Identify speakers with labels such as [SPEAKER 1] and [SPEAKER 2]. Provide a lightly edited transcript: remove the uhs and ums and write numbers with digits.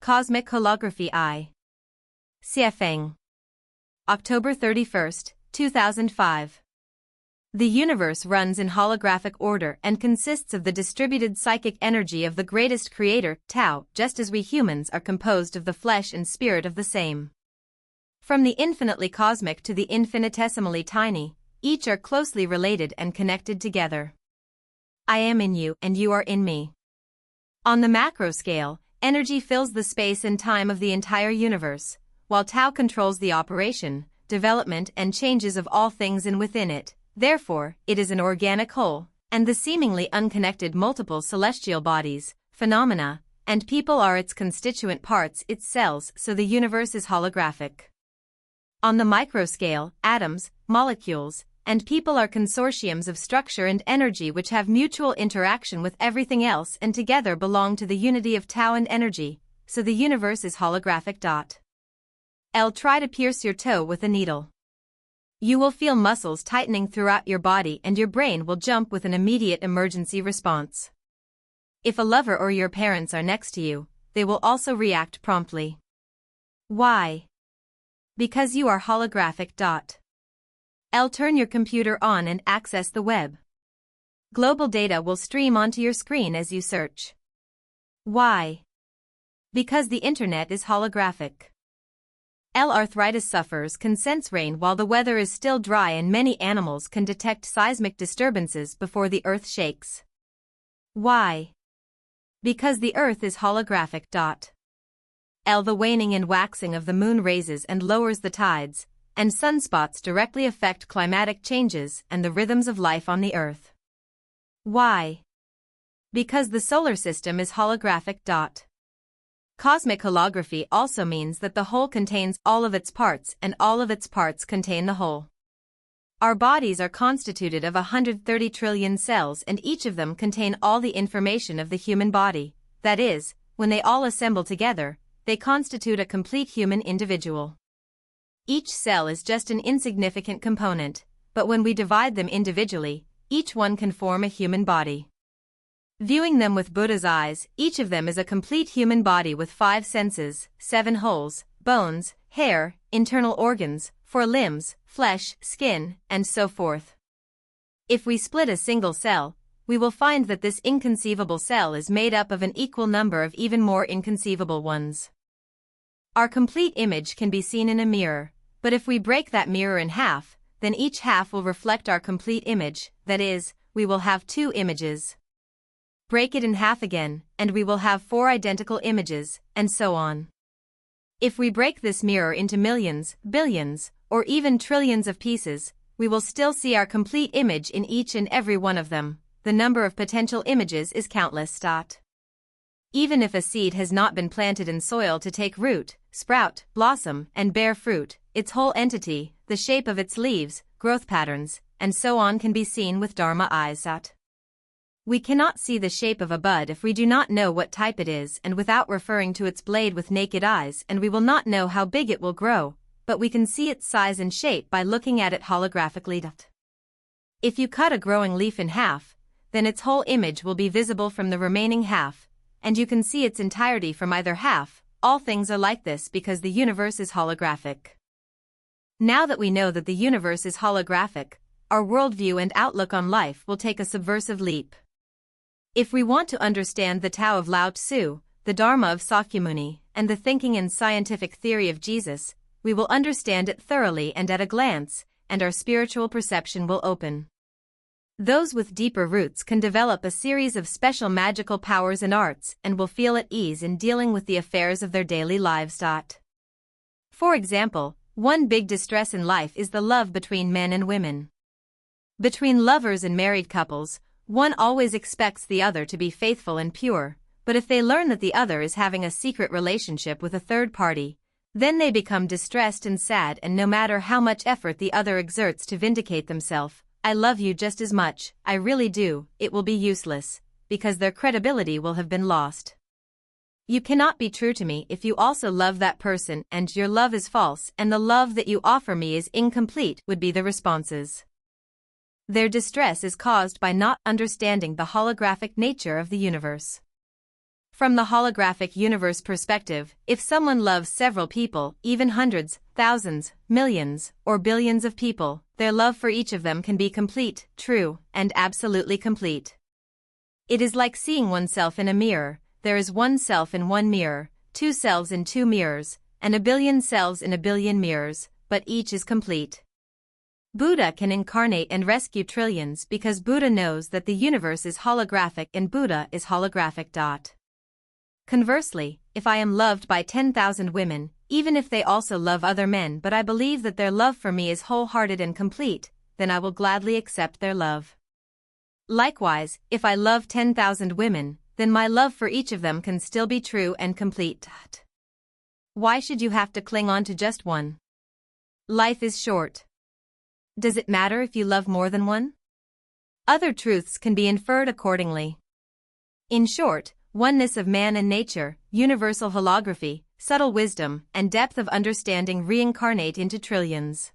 [SPEAKER 1] Cosmic Holography I. Xiefeng. October 31, 2005. The universe runs in holographic order and consists of the distributed psychic energy of the greatest creator, Tao, just as we humans are composed of the flesh and spirit of the same. From the infinitely cosmic to the infinitesimally tiny, each are closely related and connected together. I am in you and you are in me. On the macro scale, energy fills the space and time of the entire universe, while Tao controls the operation, development and changes of all things in within it. Therefore, it is an organic whole, and the seemingly unconnected multiple celestial bodies, phenomena, and people are its constituent parts, its cells, so the universe is holographic. On the micro scale, atoms, molecules, and people are consortiums of structure and energy which have mutual interaction with everything else and together belong to the unity of Tao and energy, so the universe is holographic. Try to pierce your toe with a needle. You will feel muscles tightening throughout your body and your brain will jump with an immediate emergency response. If a lover or your parents are next to you, they will also react promptly. Why? Because you are holographic. Turn your computer on and access the web. Global data will stream onto your screen as you search. Why? Because the internet is holographic. Arthritis sufferers can sense rain while the weather is still dry and many animals can detect seismic disturbances before the earth shakes. Why? Because the earth is holographic. The waning and waxing of the moon raises and lowers the tides, and sunspots directly affect climatic changes and the rhythms of life on the earth. Why? Because the solar system is holographic. Cosmic holography also means that the whole contains all of its parts and all of its parts contain the whole. Our bodies are constituted of 130 trillion cells and each of them contain all the information of the human body. That is, when they all assemble together, they constitute a complete human individual. Each cell is just an insignificant component, but when we divide them individually, each one can form a human body. Viewing them with Buddha's eyes, each of them is a complete human body with 5 senses, 7 holes, bones, hair, internal organs, 4 limbs, flesh, skin, and so forth. If we split a single cell, we will find that this inconceivable cell is made up of an equal number of even more inconceivable ones. Our complete image can be seen in a mirror, but if we break that mirror in half, then each half will reflect our complete image, that is, we will have 2 images. Break it in half again, and we will have 4 identical images, and so on. If we break this mirror into millions, billions, or even trillions of pieces, we will still see our complete image in each and every one of them. The number of potential images is countless. Even if a seed has not been planted in soil to take root, sprout, blossom, and bear fruit, its whole entity, the shape of its leaves, growth patterns, and so on can be seen with Dharma eyes. We cannot see the shape of a bud if we do not know what type it is and without referring to its blade with naked eyes, and we will not know how big it will grow, but we can see its size and shape by looking at it holographically. If you cut a growing leaf in half, then its whole image will be visible from the remaining half, and you can see its entirety from either half. All things are like this because the universe is holographic. Now that we know that the universe is holographic, our worldview and outlook on life will take a subversive leap. If we want to understand the Tao of Lao Tzu, the Dharma of Sakyamuni, and the thinking and scientific theory of Jesus, we will understand it thoroughly and at a glance, and our spiritual perception will open. Those with deeper roots can develop a series of special magical powers and arts and will feel at ease in dealing with the affairs of their daily lives. For example, one big distress in life is the love between men and women. Between lovers and married couples, one always expects the other to be faithful and pure, but if they learn that the other is having a secret relationship with a third party, then they become distressed and sad, and no matter how much effort the other exerts to vindicate themselves, I love you just as much, I really do, it will be useless, because their credibility will have been lost. You cannot be true to me if you also love that person, and your love is false and the love that you offer me is incomplete, would be the responses. Their distress is caused by not understanding the holographic nature of the universe. From the holographic universe perspective, if someone loves several people, even hundreds, thousands, millions, or billions of people, their love for each of them can be complete, true, and absolutely complete. It is like seeing oneself in a mirror. There is one self in one mirror, two selves in two mirrors, and a billion selves in a billion mirrors, but each is complete. Buddha can incarnate and rescue trillions because Buddha knows that the universe is holographic and Buddha is holographic. Conversely, if I am loved by 10,000 women, even if they also love other men, but I believe that their love for me is wholehearted and complete, then I will gladly accept their love. Likewise, if I love 10,000 women, then my love for each of them can still be true and complete. Why should you have to cling on to just one? Life is short. Does it matter if you love more than one? Other truths can be inferred accordingly. In short, oneness of man and nature, universal holography, subtle wisdom, and depth of understanding reincarnate into trillions.